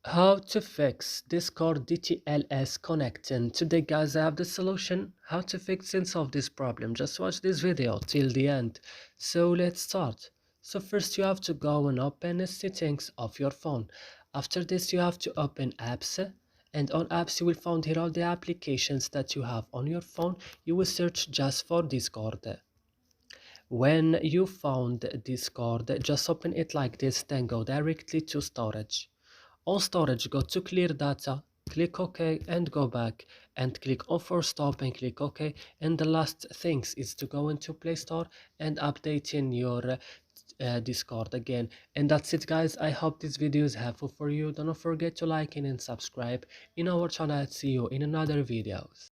How to fix Discord DTLS connecting. Today guys, I have the solution how to fix and solve this problem. Just watch this video till the end. So let's start. So first you have to go and open the settings of your phone. After this you have to open apps, and on apps you will find here all the applications that you have on your phone. You will search just for Discord. When you found Discord, just open it like this, then go directly to storage. On storage, go to clear data, click OK and go back, and click on for stop and click OK. And the last things is to go into Play Store and updating your Discord again. And that's it guys. I hope this video is helpful for you. Don't forget to like it and subscribe in our channel. See you in another videos.